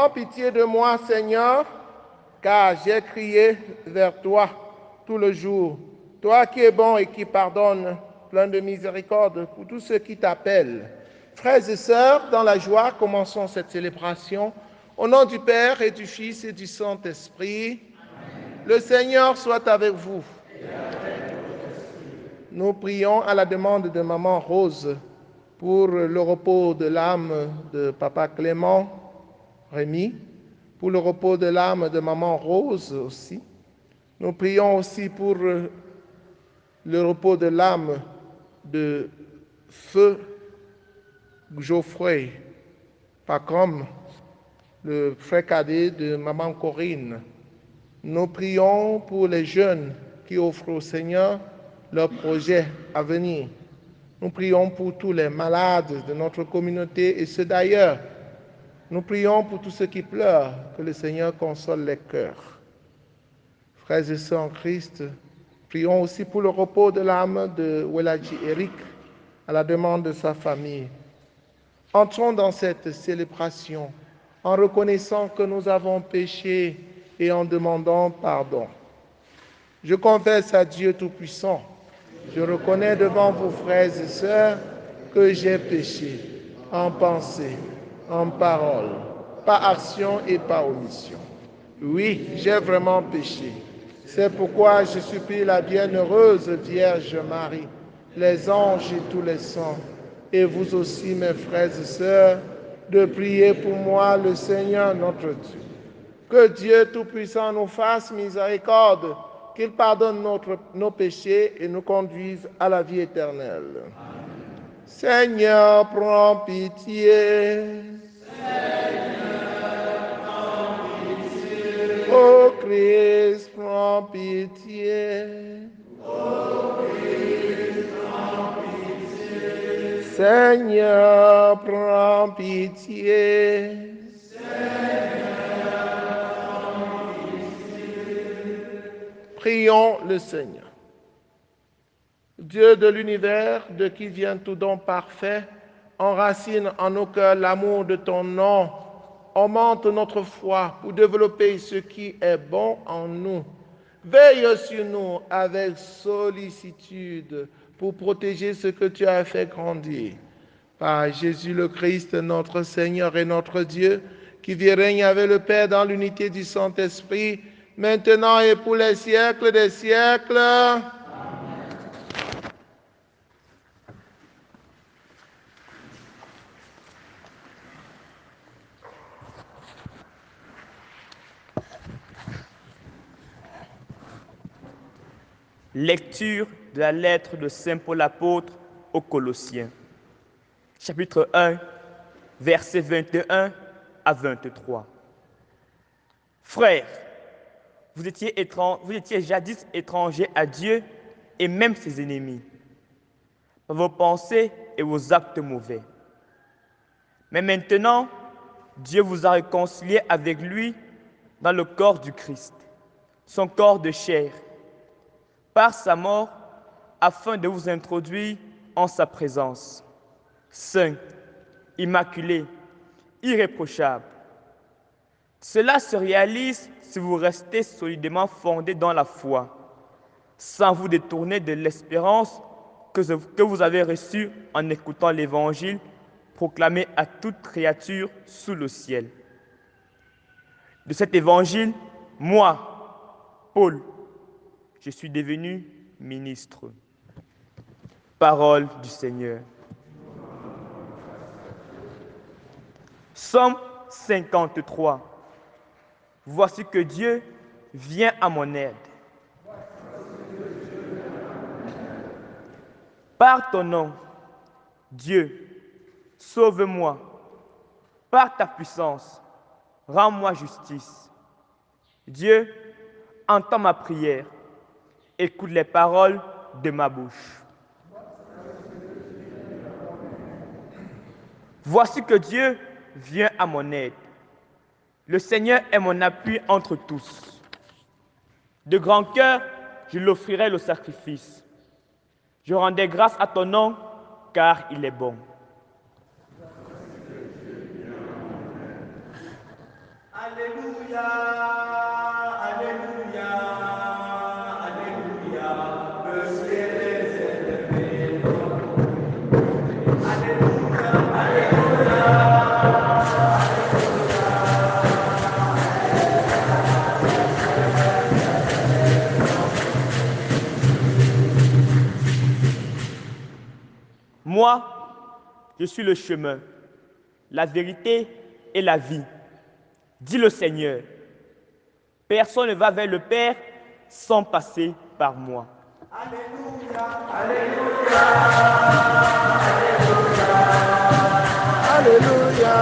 Prends pitié de moi, Seigneur, car j'ai crié vers toi tout le jour. Toi qui es bon et qui pardonnes, plein de miséricorde pour tous ceux qui t'appellent. Frères et sœurs, dans la joie, commençons cette célébration. Au nom du Père et du Fils et du Saint-Esprit, le Seigneur soit avec vous. Nous prions à la demande de Maman Rose pour le repos de l'âme de Papa Clément Rémy, pour le repos de l'âme de Maman Rose aussi. Nous prions aussi pour le repos de l'âme de Feu Geoffrey Pacom, le frère cadet de Maman Corinne. Nous prions pour les jeunes qui offrent au Seigneur leurs projets à venir. Nous prions pour tous les malades de notre communauté et ceux d'ailleurs. Nous prions pour tous ceux qui pleurent, que le Seigneur console les cœurs. Frères et sœurs en Christ, prions aussi pour le repos de l'âme de Weladji Eric, à la demande de sa famille. Entrons dans cette célébration en reconnaissant que nous avons péché et en demandant pardon. Je confesse à Dieu Tout-Puissant, je reconnais devant vos frères et sœurs que j'ai péché en pensée, en parole, par action et par omission. Oui, j'ai vraiment péché. C'est pourquoi je supplie la bienheureuse Vierge Marie, les anges et tous les saints, et vous aussi, mes frères et sœurs, de prier pour moi le Seigneur notre Dieu. Que Dieu Tout-Puissant nous fasse miséricorde, qu'il pardonne nos péchés et nous conduise à la vie éternelle. Amen. Seigneur, prends pitié. Ô Christ, prends pitié. Ô Christ, prends pitié. Seigneur, prends pitié. Seigneur, prends pitié. Prions le Seigneur. Dieu de l'univers, de qui vient tout don parfait, enracine en nos cœurs l'amour de ton nom. Augmente notre foi pour développer ce qui est bon en nous. Veille sur nous avec sollicitude pour protéger ce que tu as fait grandir. Par Jésus le Christ, notre Seigneur et notre Dieu, qui vit et règne avec le Père dans l'unité du Saint-Esprit, maintenant et pour les siècles des siècles. Lecture de la lettre de Saint Paul apôtre aux Colossiens, chapitre 1, versets 21 à 23. Frères, vous étiez jadis étrangers à Dieu et même ses ennemis, par vos pensées et vos actes mauvais. Mais maintenant, Dieu vous a réconciliés avec lui dans le corps du Christ, son corps de chair, par sa mort, afin de vous introduire en sa présence, saint, immaculé, irréprochable. Cela se réalise si vous restez solidement fondés dans la foi, sans vous détourner de l'espérance que vous avez reçue en écoutant l'Évangile proclamé à toute créature sous le ciel. De cet Évangile, moi, Paul, je suis devenu ministre. Parole du Seigneur. Psaume 53. Voici que Dieu vient à mon aide. Par ton nom, Dieu, sauve-moi. Par ta puissance, rends-moi justice. Dieu, entends ma prière. Écoute les paroles de ma bouche. Voici que Dieu vient à mon aide. Le Seigneur est mon appui entre tous. De grand cœur, je l'offrirai le sacrifice. Je rendrai grâce à ton nom, car il est bon. Moi, je suis le chemin, la vérité et la vie, dit le Seigneur. Personne ne va vers le Père sans passer par moi. Alléluia, Alléluia, Alléluia,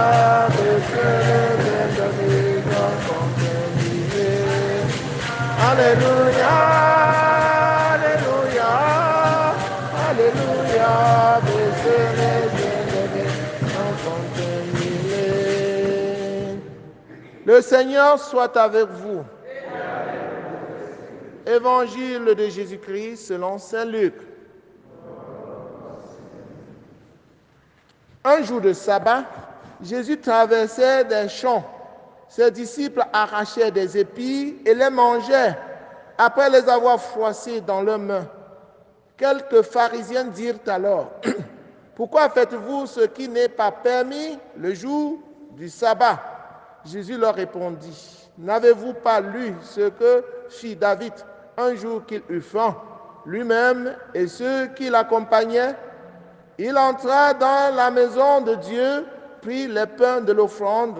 Alléluia, Alléluia, Alléluia, le Seigneur soit avec vous. Évangile de Jésus-Christ selon saint Luc. Un jour de sabbat, Jésus traversait des champs. Ses disciples arrachaient des épis et les mangeaient, après les avoir froissés dans leurs mains. Quelques pharisiens dirent alors, « Pourquoi faites-vous ce qui n'est pas permis le jour du sabbat ?» Jésus leur répondit, « N'avez-vous pas lu ce que fit David un jour qu'il eut faim, lui-même et ceux qui l'accompagnaient? Il entra dans la maison de Dieu, prit les pains de l'offrande,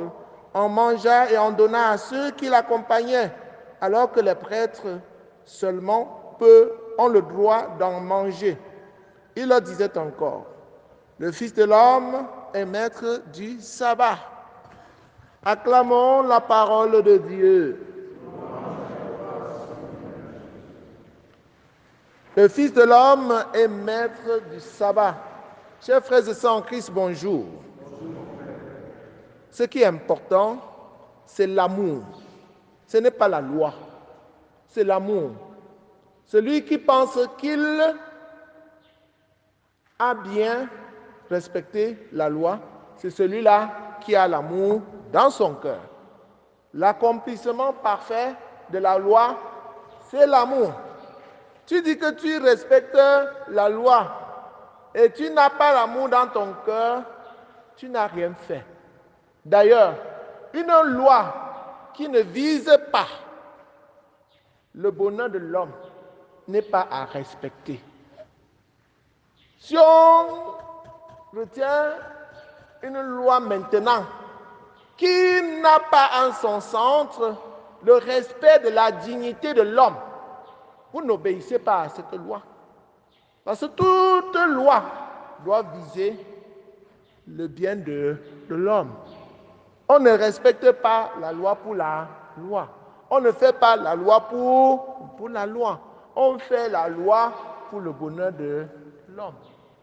en mangea et en donna à ceux qui l'accompagnaient, alors que les prêtres seulement, peu, ont le droit d'en manger. Il leur disait encore, le Fils de l'homme est maître du sabbat. Acclamons la parole de Dieu. Le Fils de l'homme est maître du sabbat. Chers frères et sœurs en Christ, bonjour. Ce qui est important, c'est l'amour. Ce n'est pas la loi, c'est l'amour. Celui qui pense qu'il a bien respecté la loi, c'est celui-là qui a l'amour dans son cœur. L'accomplissement parfait de la loi, c'est l'amour. Tu dis que tu respectes la loi et tu n'as pas l'amour dans ton cœur, tu n'as rien fait. D'ailleurs, une loi qui ne vise pas le bonheur de l'homme n'est pas à respecter. Si on retient une loi maintenant qui n'a pas en son centre le respect de la dignité de l'homme, vous n'obéissez pas à cette loi. Parce que toute loi doit viser le bien de l'homme. On ne respecte pas la loi pour la loi. On ne fait pas la loi pour la loi. On fait la loi pour le bonheur de l'homme.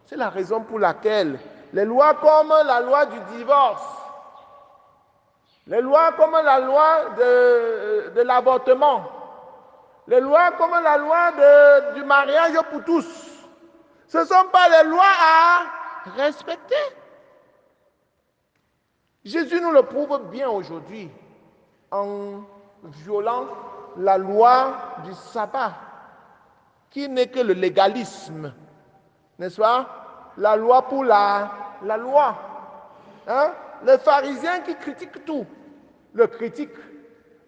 C'est la raison pour laquelle les lois comme la loi du divorce, les lois comme la loi de l'avortement, les lois comme la loi du mariage pour tous, ce ne sont pas les lois à respecter. Jésus nous le prouve bien aujourd'hui en violant la loi du sabbat, qui n'est que le légalisme, n'est-ce pas? La loi pour la loi. Hein? Les pharisiens qui critiquent tout, le critiquent.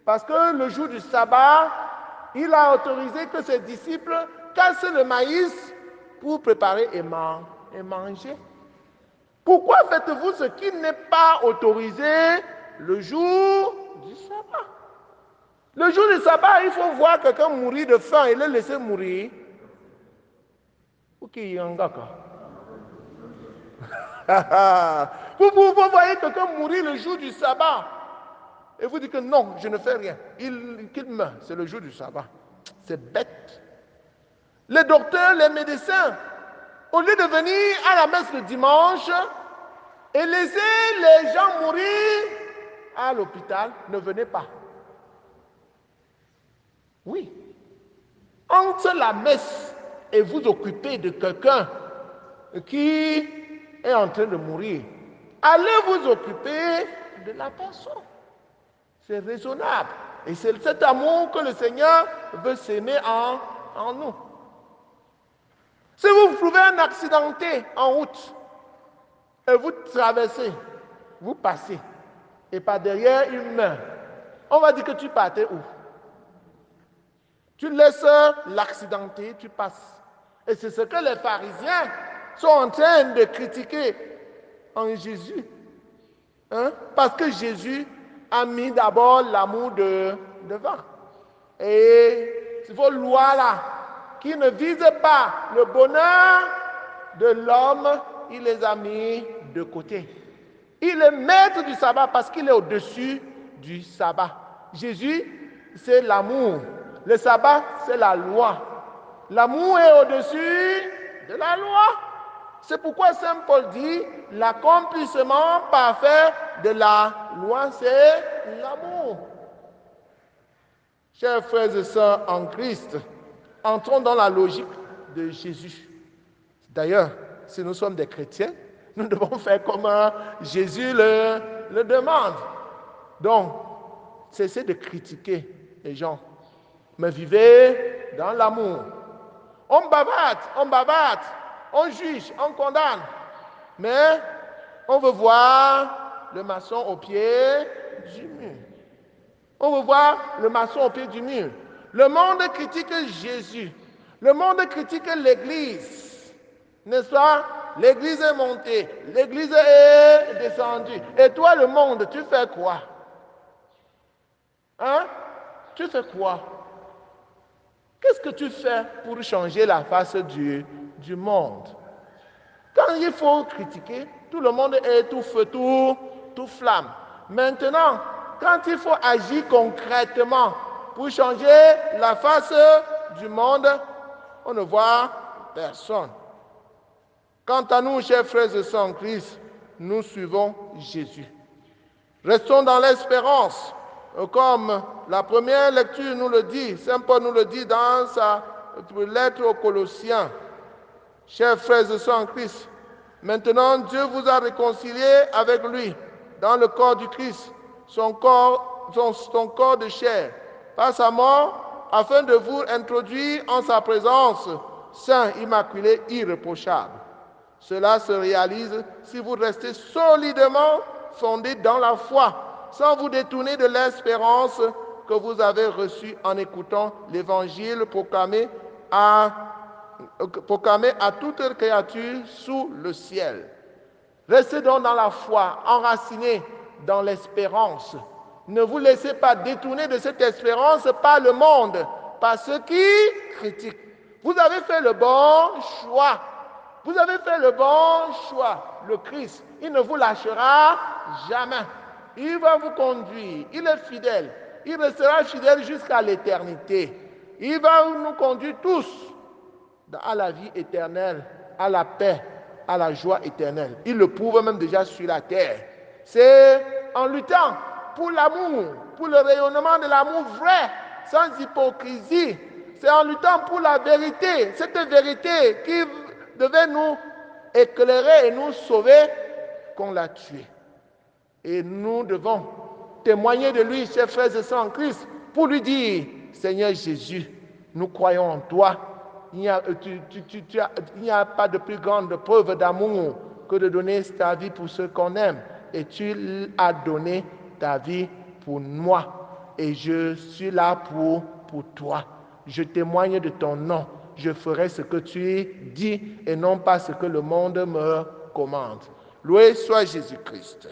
Parce que le jour du sabbat, il a autorisé que ses disciples cassent le maïs pour préparer et manger. Pourquoi faites-vous ce qui n'est pas autorisé le jour du sabbat? Le jour du sabbat, il faut voir quelqu'un mourir de faim et le laisser mourir. Vous voyez quelqu'un mourir le jour du sabbat et vous dites que non, je ne fais rien. Qu'il meurt, c'est le jour du sabbat. C'est bête. Les docteurs, les médecins, au lieu de venir à la messe le dimanche et laisser les gens mourir à l'hôpital, ne venez pas. Oui. Entre la messe et vous occuper de quelqu'un qui est en train de mourir, allez vous occuper de la personne. C'est raisonnable. Et c'est cet amour que le Seigneur veut s'aimer en nous. Si vous trouvez un accidenté en route, et vous traversez, vous passez, et par derrière il meurt, on va dire que tu partais où? Tu laisses l'accidenté, tu passes. Et c'est ce que les pharisiens sont en train de critiquer en Jésus. Parce que Jésus a mis d'abord l'amour devant. Et vos lois-là, qui ne visent pas le bonheur de l'homme, il les a mis de côté. Il est maître du sabbat parce qu'il est au-dessus du sabbat. Jésus, c'est l'amour. Le sabbat, c'est la loi. L'amour est au-dessus de la loi. C'est pourquoi Saint Paul dit, l'accomplissement parfait de la loi, c'est l'amour. Chers frères et sœurs en Christ, entrons dans la logique de Jésus. D'ailleurs, si nous sommes des chrétiens, nous devons faire comme Jésus le demande. Donc, cessez de critiquer les gens, mais vivez dans l'amour. On bavarte, on juge, on condamne, mais on veut voir le maçon au pied du mur. On veut voir le maçon au pied du mur. Le monde critique Jésus. Le monde critique l'Église. N'est-ce pas? L'Église est montée. L'Église est descendue. Et toi, le monde, tu fais quoi? Tu fais quoi? Qu'est-ce que tu fais pour changer la face du monde? Quand il faut critiquer, tout le monde est tout feu, tout flamme. Maintenant, quand il faut agir concrètement pour changer la face du monde, on ne voit personne. Quant à nous, chers frères et sœurs en Christ, nous suivons Jésus. Restons dans l'espérance, comme la première lecture nous le dit, Saint Paul nous le dit dans sa lettre aux Colossiens. Chers frères et sœurs en Christ, maintenant Dieu vous a réconciliés avec lui dans le corps du Christ, son corps de chair, par sa mort, afin de vous introduire en sa présence, saint, immaculé, irréprochable. Cela se réalise si vous restez solidement fondés dans la foi, sans vous détourner de l'espérance que vous avez reçue en écoutant l'évangile proclamé à toute créature sous le ciel. Restez donc dans la foi, enracinés dans l'espérance. Ne vous laissez pas détourner de cette espérance par le monde, par ceux qui critiquent. Vous avez fait le bon choix. Vous avez fait le bon choix. Le Christ, il ne vous lâchera jamais. Il va vous conduire. Il est fidèle. Il restera fidèle jusqu'à l'éternité. Il va nous conduire tous à la vie éternelle, à la paix, à la joie éternelle. Il le prouve même déjà sur la terre. C'est en luttant pour l'amour, pour le rayonnement de l'amour vrai, sans hypocrisie. C'est en luttant pour la vérité, cette vérité qui devait nous éclairer et nous sauver, qu'on l'a tué. Et nous devons témoigner de lui, chers frères et sœurs en Christ, pour lui dire, Seigneur Jésus, nous croyons en toi. Il n'y a pas de plus grande preuve d'amour que de donner ta vie pour ceux qu'on aime. Et tu as donné ta vie pour moi. Et je suis là pour toi. Je témoigne de ton nom. Je ferai ce que tu dis et non pas ce que le monde me commande. Loué soit Jésus-Christ.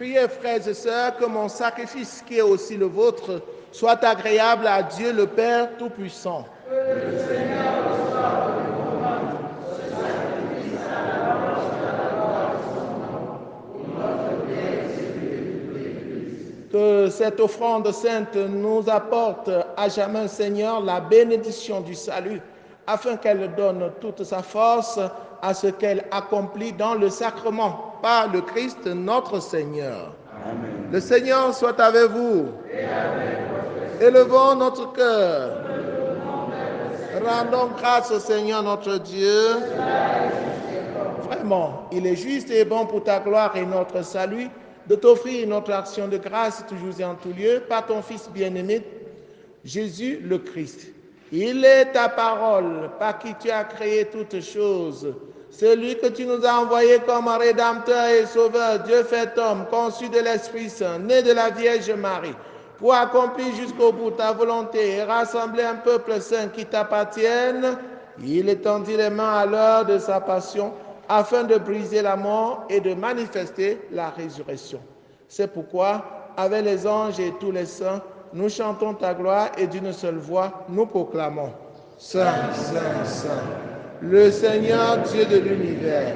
Priez, frères et sœurs, que mon sacrifice, qui est aussi le vôtre, soit agréable à Dieu le Père Tout-Puissant. Que cette offrande sainte nous apporte à jamais, Seigneur, la bénédiction du salut, afin qu'elle donne toute sa force à ce qu'elle accomplit dans le sacrement, par le Christ notre Seigneur. Amen. Le Seigneur soit avec vous. Et avec votre Élevons notre cœur. Rendons grâce au Seigneur notre Dieu. Vraiment, il est juste et bon pour ta gloire et notre salut de t'offrir notre action de grâce toujours et en tout lieu par ton Fils bien-aimé, Jésus le Christ. Il est ta parole par qui tu as créé toutes choses. Celui que tu nous as envoyé comme Rédempteur et Sauveur, Dieu fait homme, conçu de l'Esprit Saint, né de la Vierge Marie, pour accomplir jusqu'au bout ta volonté et rassembler un peuple saint qui t'appartienne. Il étendit les mains à l'heure de sa passion, afin de briser la mort et de manifester la résurrection. C'est pourquoi, avec les anges et tous les saints, nous chantons ta gloire et d'une seule voix, nous proclamons « Saint, Saint, Saint, le Seigneur Dieu de l'univers,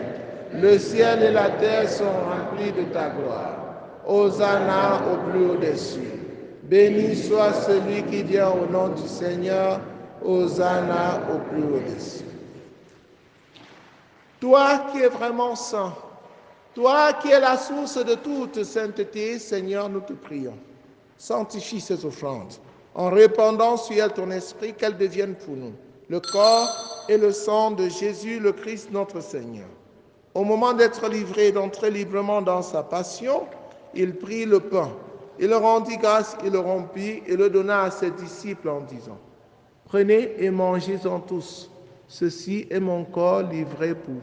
le ciel et la terre sont remplis de ta gloire. Hosanna au plus haut des cieux. Béni soit celui qui vient au nom du Seigneur. Hosanna au plus haut des cieux. » Toi qui es vraiment saint, toi qui es la source de toute sainteté, Seigneur, nous te prions. Sanctifie ces offrandes en répandant sur elles ton esprit, qu'elles deviennent pour nous le corps et le sang de Jésus le Christ notre Seigneur. Au moment d'être livré et d'entrer librement dans sa passion, il prit le pain, il rendit grâce, il le rompit et le donna à ses disciples en disant « Prenez et mangez-en tous. Ceci est mon corps livré pour vous. »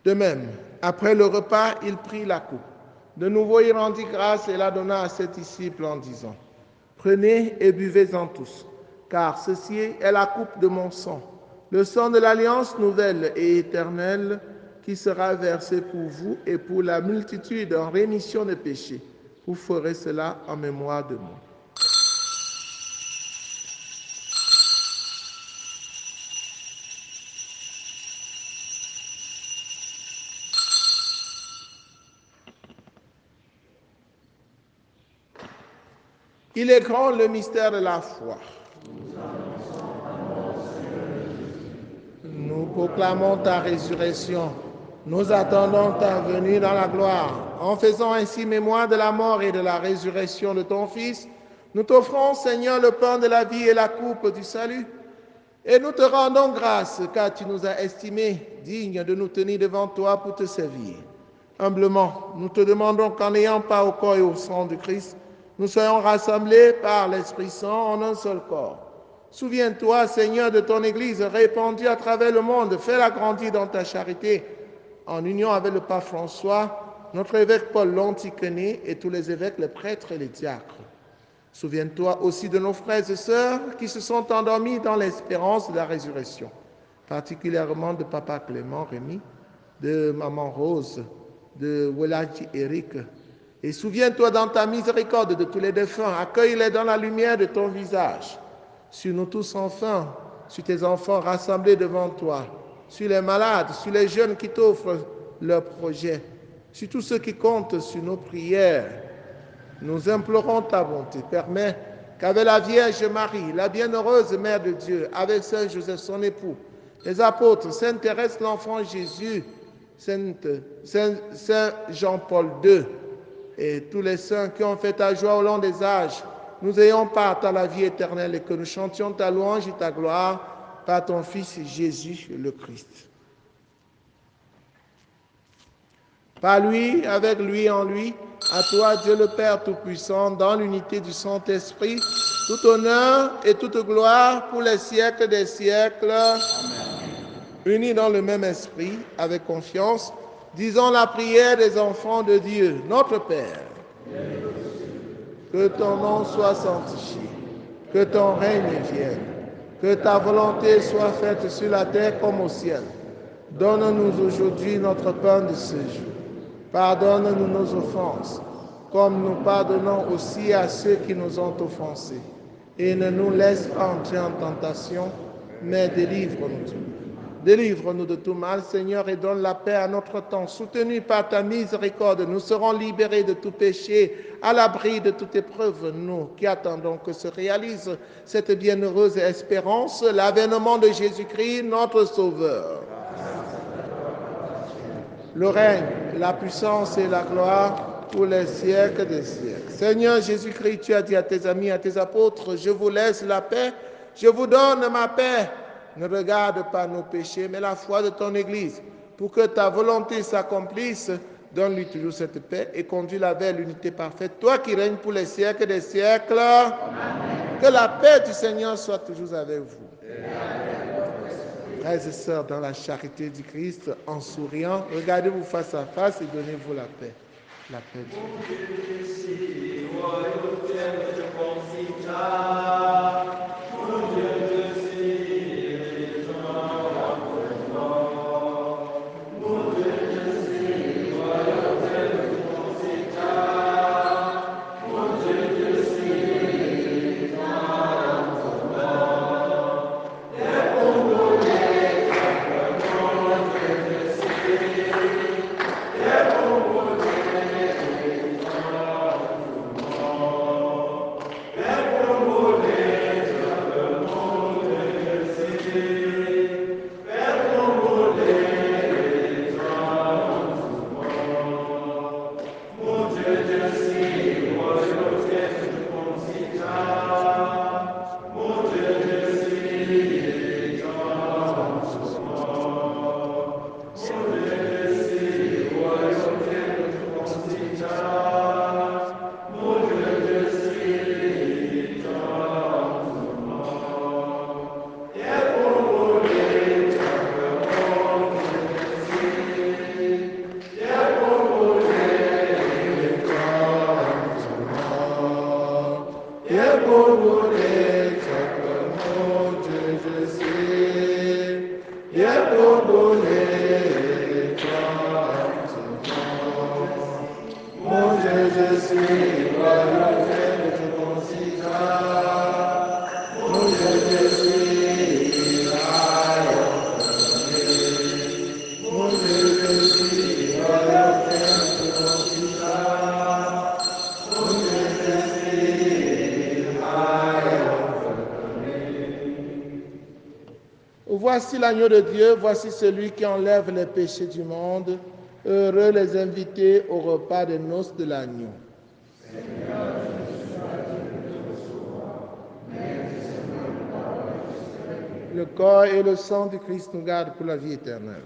De même, après le repas, il prit la coupe. De nouveau, il rendit grâce et la donna à ses disciples en disant « Prenez et buvez-en tous, car ceci est la coupe de mon sang, le sang de l'alliance nouvelle et éternelle, qui sera versé pour vous et pour la multitude en rémission des péchés. Vous ferez cela en mémoire de moi. » Il est grand le mystère de la foi. Nous proclamons ta résurrection. Nous attendons ta venue dans la gloire. En faisant ainsi mémoire de la mort et de la résurrection de ton Fils, nous t'offrons, Seigneur, le pain de la vie et la coupe du salut. Et nous te rendons grâce, car tu nous as estimés dignes de nous tenir devant toi pour te servir. Humblement, nous te demandons qu'en n'ayant pas au corps et au sang du Christ, nous soyons rassemblés par l'Esprit Saint en un seul corps. Souviens-toi, Seigneur, de ton Église répandue à travers le monde. Fais-la grandir dans ta charité, en union avec le pape François, notre évêque Paul l'Antiquené et tous les évêques, les prêtres et les diacres. Souviens-toi aussi de nos frères et sœurs qui se sont endormis dans l'espérance de la résurrection, particulièrement de Papa Clément Rémy, de Maman Rose, de Welaji Eric. Et souviens-toi dans ta miséricorde de tous les défunts, accueille-les dans la lumière de ton visage. Sur nous tous enfin, sur tes enfants rassemblés devant toi, sur les malades, sur les jeunes qui t'offrent leurs projets, sur tous ceux qui comptent sur nos prières. Nous implorons ta bonté. Permets qu'avec la Vierge Marie, la bienheureuse Mère de Dieu, avec Saint Joseph son époux, les apôtres, Sainte Thérèse l'enfant Jésus, Saint Jean-Paul II, et tous les saints qui ont fait ta joie au long des âges, nous ayons part à la vie éternelle et que nous chantions ta louange et ta gloire par ton Fils Jésus le Christ. Par lui, avec lui, en lui, à toi, Dieu le Père Tout-Puissant, dans l'unité du Saint-Esprit, tout honneur et toute gloire pour les siècles des siècles. Amen. Unis dans le même esprit, avec confiance, disons la prière des enfants de Dieu, notre Père. que ton nom soit sanctifié, que ton règne vienne, que ta volonté soit faite sur la terre comme au ciel. Donne-nous aujourd'hui notre pain de ce jour. Pardonne-nous nos offenses, comme nous pardonnons aussi à ceux qui nous ont offensés. Et ne nous laisse pas entrer en tentation, mais délivre-nous. Délivre-nous de tout mal, Seigneur, et donne la paix à notre temps. Soutenus par ta miséricorde, nous serons libérés de tout péché, à l'abri de toute épreuve, nous qui attendons que se réalise cette bienheureuse espérance, l'avènement de Jésus-Christ, notre Sauveur. Le règne, la puissance et la gloire pour les siècles des siècles. Seigneur Jésus-Christ, tu as dit à tes amis, à tes apôtres, je vous laisse la paix, je vous donne ma paix. Ne regarde pas nos péchés, mais la foi de ton Église. Pour que ta volonté s'accomplisse, donne-lui toujours cette paix et conduis-la vers l'unité parfaite. Toi qui règnes pour les siècles des siècles, amen. Que la paix du Seigneur soit toujours avec vous. Frères et sœurs, dans la charité du Christ, en souriant, regardez-vous face à face et donnez-vous la paix. La paix de Dieu. Voici l'agneau de Dieu, voici celui qui enlève les péchés du monde. Heureux les invités au repas des noces de l'agneau. Le corps et le sang du Christ nous gardent pour la vie éternelle.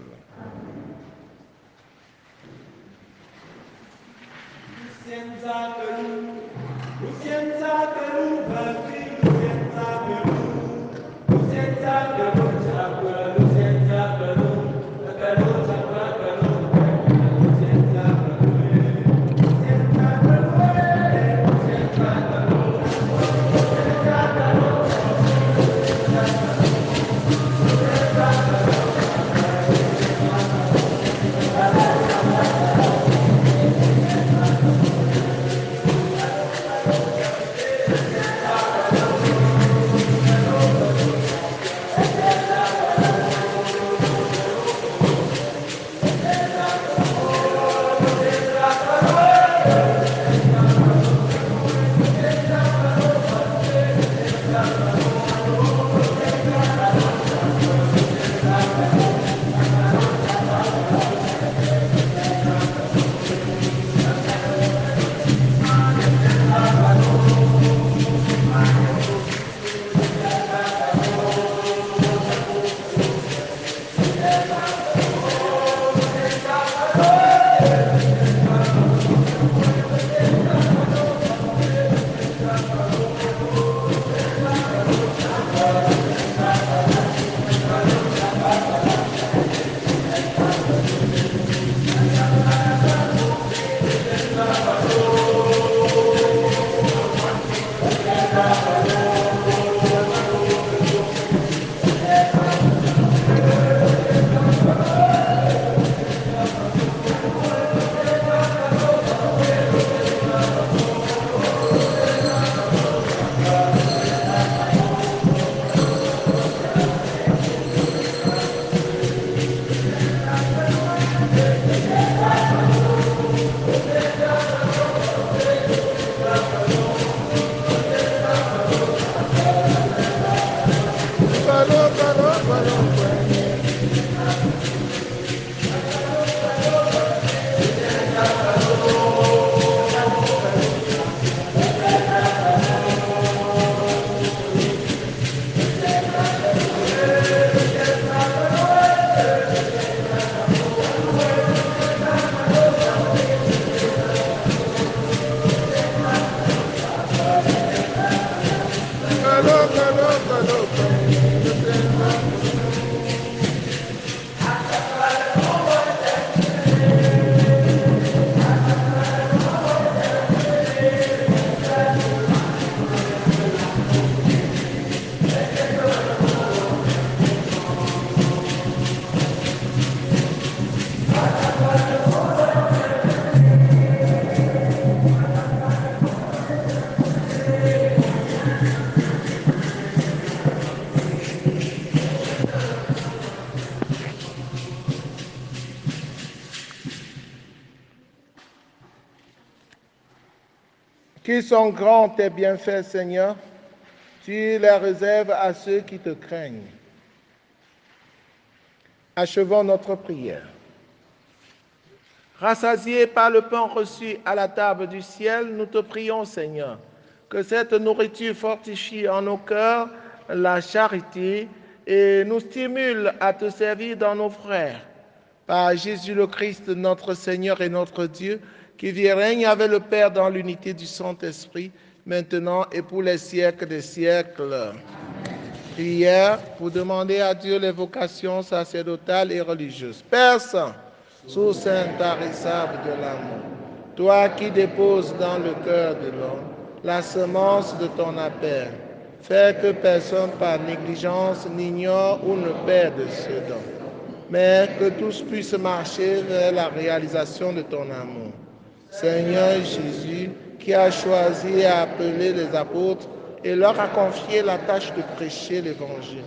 S'ils sont grands tes bienfaits, Seigneur, tu les réserves à ceux qui te craignent. Achevons notre prière. Rassasiés par le pain reçu à la table du ciel, nous te prions, Seigneur, que cette nourriture fortifie en nos cœurs la charité et nous stimule à te servir dans nos frères. Par Jésus le Christ, notre Seigneur et notre Dieu, qui vit et règne avec le Père dans l'unité du Saint-Esprit, maintenant et pour les siècles des siècles. Prière pour demander à Dieu les vocations sacerdotales et religieuses. Père Saint, source intarissable de l'amour, toi qui déposes dans le cœur de l'homme la semence de ton appel, fais que personne par négligence n'ignore ou ne perde ce don, mais que tous puissent marcher vers la réalisation de ton amour. Seigneur Jésus, qui a choisi et appelé les apôtres et leur a confié la tâche de prêcher l'Évangile,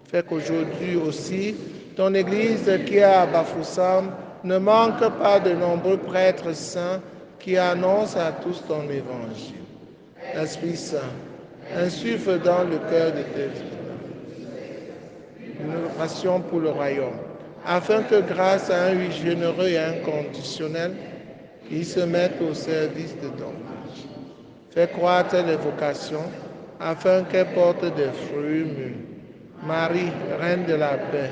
fais qu'aujourd'hui aussi, ton Église qui est à Bafoussam ne manque pas de nombreux prêtres saints qui annoncent à tous ton Évangile. Esprit Saint, insuffle dans le cœur de tes une passion pour le royaume, afin que grâce à un oui généreux et inconditionnel, ils se mettent au service de ton œuvre. Fais croître les vocations, afin qu'elles portent des fruits mûrs. Marie, Reine de la paix,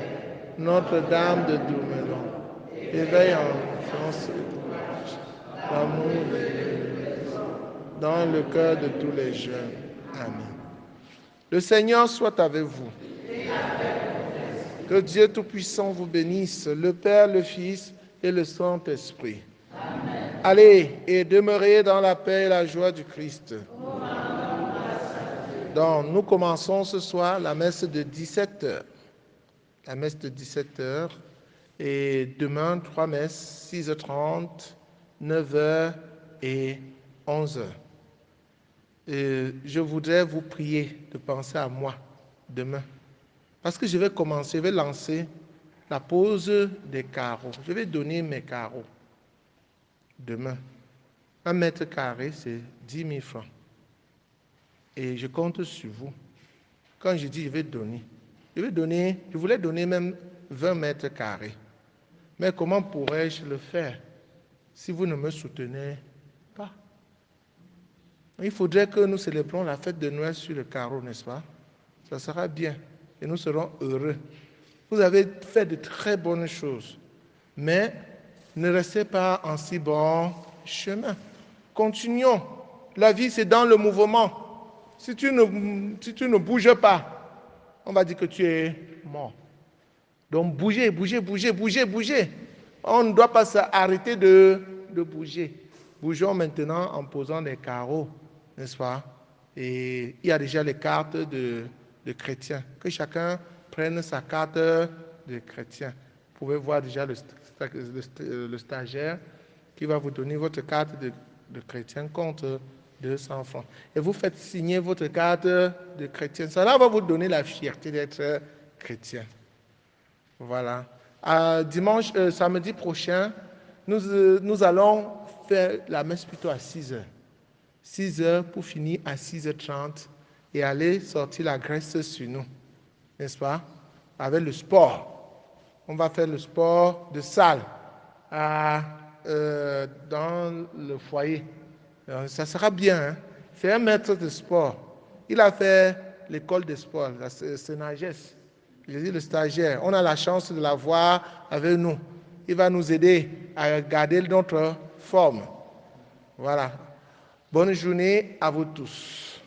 Notre-Dame de Doumelon, éveille en France l'amour de l'Église dans le cœur de tous les jeunes. Amen. Le Seigneur soit avec vous. Que Dieu Tout-Puissant vous bénisse, le Père, le Fils et le Saint-Esprit. Amen. Allez et demeurez dans la paix et la joie du Christ. Donc, nous commençons ce soir la messe de 17h. La messe de 17h. Et demain, 3 messes, 6h30, 9h et 11h. Et je voudrais vous prier de penser à moi demain. Parce que je vais commencer, je vais lancer la pose des carreaux. Je vais donner mes carreaux demain. 1 mètre carré, c'est 10 000 francs. Et je compte sur vous. Quand je dis je vais donner, je voulais donner même 20 mètres carrés. Mais comment pourrais-je le faire si vous ne me soutenez pas? Il faudrait que nous célébrons la fête de Noël sur le carreau, n'est-ce pas? Ça sera bien et nous serons heureux. Vous avez fait de très bonnes choses, mais ne restez pas en si bon chemin. Continuons. La vie, c'est dans le mouvement. Si tu ne bouges pas, on va dire que tu es mort. Donc bougez. On ne doit pas s'arrêter de bouger. Bougeons maintenant en posant des carreaux, n'est-ce pas? Et il y a déjà les cartes de chrétiens. Que chacun prenne sa carte de chrétien. Vous pouvez voir déjà le stagiaire qui va vous donner votre carte de chrétien contre 200 francs. Et vous faites signer votre carte de chrétien. Cela va vous donner la fierté d'être chrétien. Voilà. Samedi prochain, nous allons faire la messe plutôt à 6h. 6h pour finir à 6h30 et aller sortir la graisse sur nous. N'est-ce pas? Avec le sport. On va faire le sport de salle dans le foyer. Alors, ça sera bien. Hein? C'est un maître de sport. Il a fait l'école de sport, la Sénagesse. Je dis le stagiaire. On a la chance de l'avoir avec nous. Il va nous aider à garder notre forme. Voilà. Bonne journée à vous tous.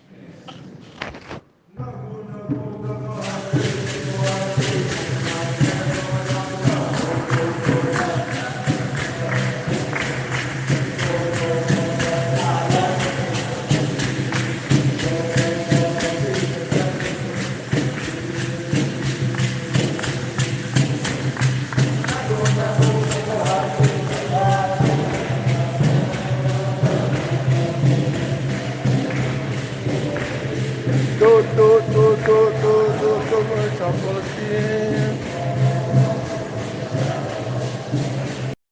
Do,